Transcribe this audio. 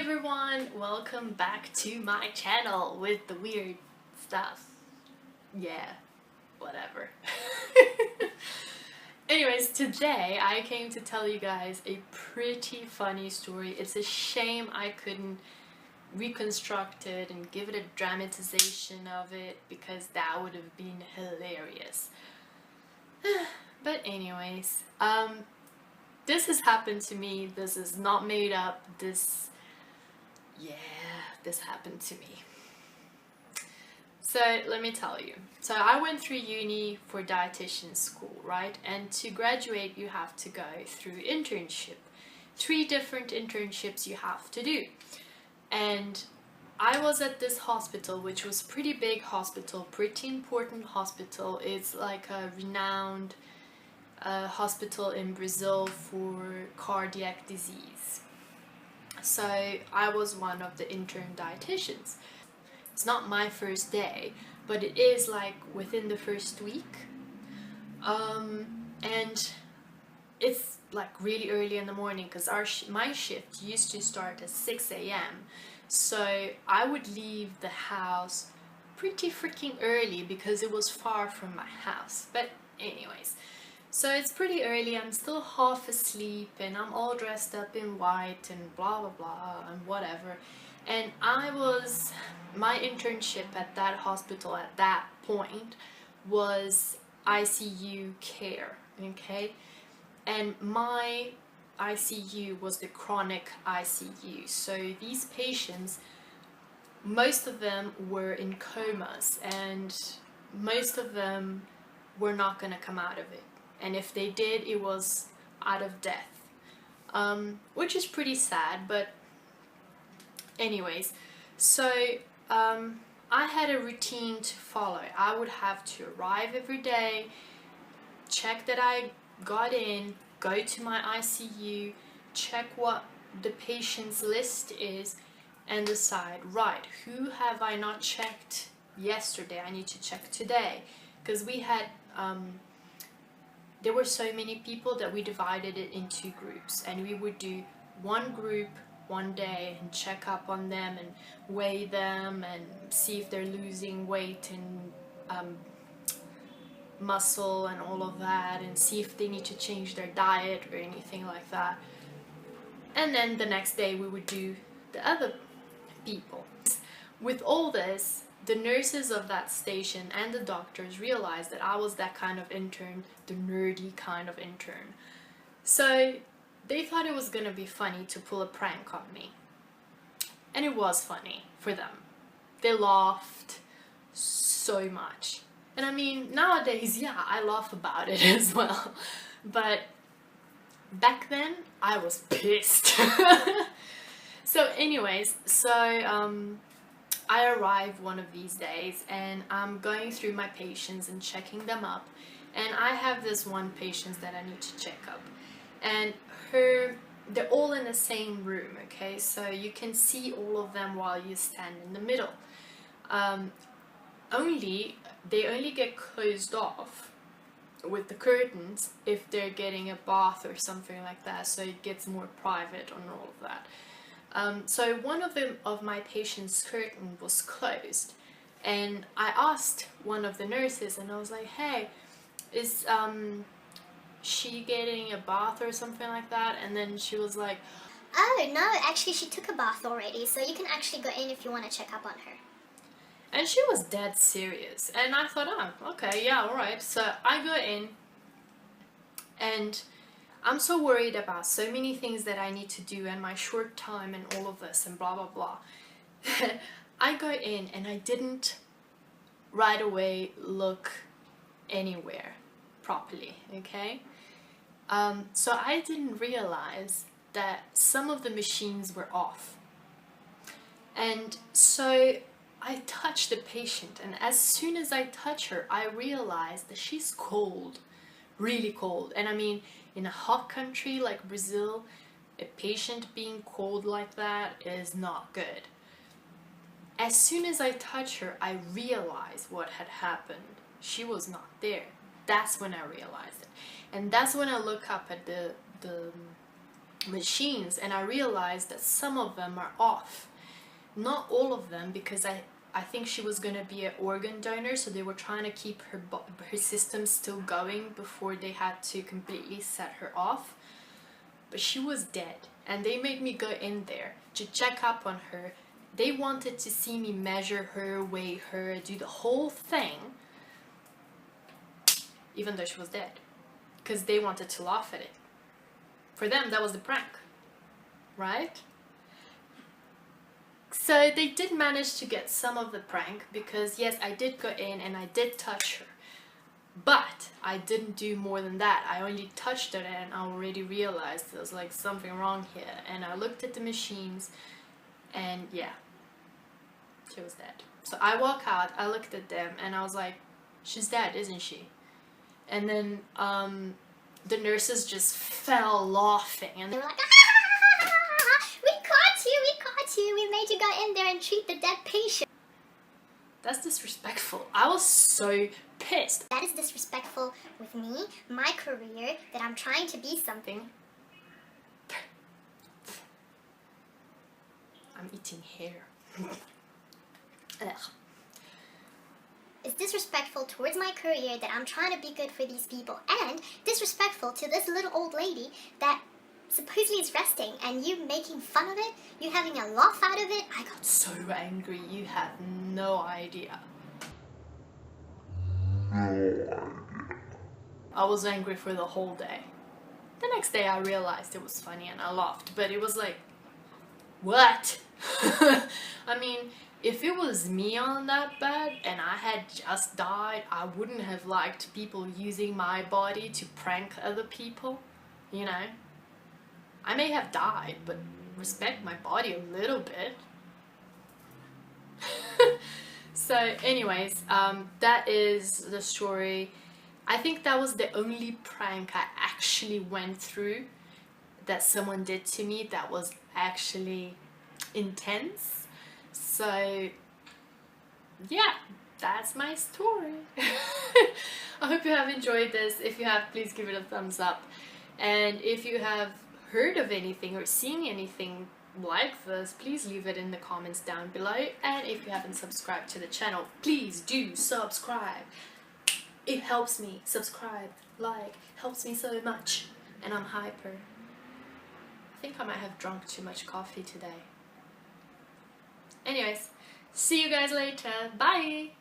everyone, welcome back to my channel with the weird stuff. Yeah, whatever. Anyways, today I came to tell you guys a pretty funny story. It's a shame I couldn't reconstruct it and give it a dramatization of it because that would have been hilarious. But anyways, this has happened to me. This is not made up. This happened to me. So let me tell you. So I went through uni for dietitian school, right? And to graduate, you have to go through internship. 3 different internships you have to do. And I was at this hospital, which was pretty big hospital, pretty important hospital. It's like a renowned hospital in Brazil for cardiac disease. So I was one of the intern dietitians. It's not my first day, but it is like within the first week. And it's like really early in the morning because my shift used to start at 6 a.m. So I would leave the house pretty freaking early because it was far from my house. But anyways, so it's pretty early, I'm still half asleep and I'm all dressed up in white and blah blah blah and whatever. And my internship at that hospital at that point was ICU care, okay? And my ICU was the chronic ICU. So these patients, most of them were in comas and most of them were not gonna come out of it. And if they did, it was out of death, which is pretty sad. But anyways, so I had a routine to follow. I would have to arrive every day, check that I got in, go to my ICU, check what the patient's list is, and decide, right, who have I not checked yesterday? I need to check today. Because we had there were so many people that we divided it into groups, and we would do one group one day and check up on them and weigh them and see if they're losing weight and muscle and all of that, and see if they need to change their diet or anything like that. And then the next day we would do the other people. With all this, the nurses of that station and the doctors realized that I was that kind of intern, the nerdy kind of intern. So they thought it was gonna be funny to pull a prank on me. And it was funny for them. They laughed so much. And I mean, nowadays, yeah, I laugh about it as well. But back then, I was pissed. So anyways, I arrive one of these days and I'm going through my patients and checking them up, and I have this one patient that I need to check up, and they're all in the same room, okay, so you can see all of them while you stand in the middle. They only get closed off with the curtains if they're getting a bath or something like that, so it gets more private on all of that. So one of my patients' curtain was closed, and I asked one of the nurses, and I was like, hey, is she getting a bath or something like that? And then she was like, oh no, actually she took a bath already, so you can actually go in if you want to check up on her. And she was dead serious, and I thought, oh, okay, yeah, alright. So I go in, and I'm so worried about so many things that I need to do and my short time and all of this and blah blah blah. I go in and I didn't right away look anywhere properly, okay? So I didn't realize that some of the machines were off. And so I touched the patient, and as soon as I touch her, I realized that she's cold, really cold. And I mean, in a hot country like Brazil, a patient being cold like that is not good. As soon as I touch her, I realized what had happened. She was not there. That's when I realized it. And that's when I look up at the machines, and I realized that some of them are off. Not all of them, because I think she was gonna be an organ donor, so they were trying to keep her system still going before they had to completely set her off. But she was dead, and they made me go in there to check up on her. They wanted to see me measure her, weigh her, do the whole thing, even though she was dead, because they wanted to laugh at it. For them, that was the prank, right? So they did manage to get some of the prank, because yes, I did go in and I did touch her, but I didn't do more than that. I only touched her and I already realized there was like something wrong here, and I looked at the machines and yeah, she was dead. So I walk out, I looked at them and I was like, she's dead, isn't she? And then the nurses just fell laughing, and They were like, we caught you, we made you go in there and treat the dead patient. that's disrespectful. I was so pissed. That is disrespectful with me, my career, that I'm trying to be something. I'm eating hair. Ugh. It's disrespectful towards my career that I'm trying to be good for these people, and disrespectful to this little old lady that supposedly is resting, and you making fun of it, you having a laugh out of it. I got So angry, you have no idea. I was angry for the whole day. The next day I realized it was funny and I laughed, but it was like, what? I mean, if it was me on that bed and I had just died, I wouldn't have liked people using my body to prank other people, you know? I may have died, but respect my body a little bit. So anyways, that is the story. I think that was the only prank I actually went through that someone did to me that was actually intense. So yeah, that's my story. I hope you have enjoyed this. If you have, please give it a thumbs up. And if you have heard of anything or seen anything like this, please leave it in the comments down below. And if you haven't subscribed to the channel, please do subscribe. It helps me. Subscribe, like, helps me so much. And I'm hyper. I think I might have drunk too much coffee today. Anyways, see you guys later. Bye!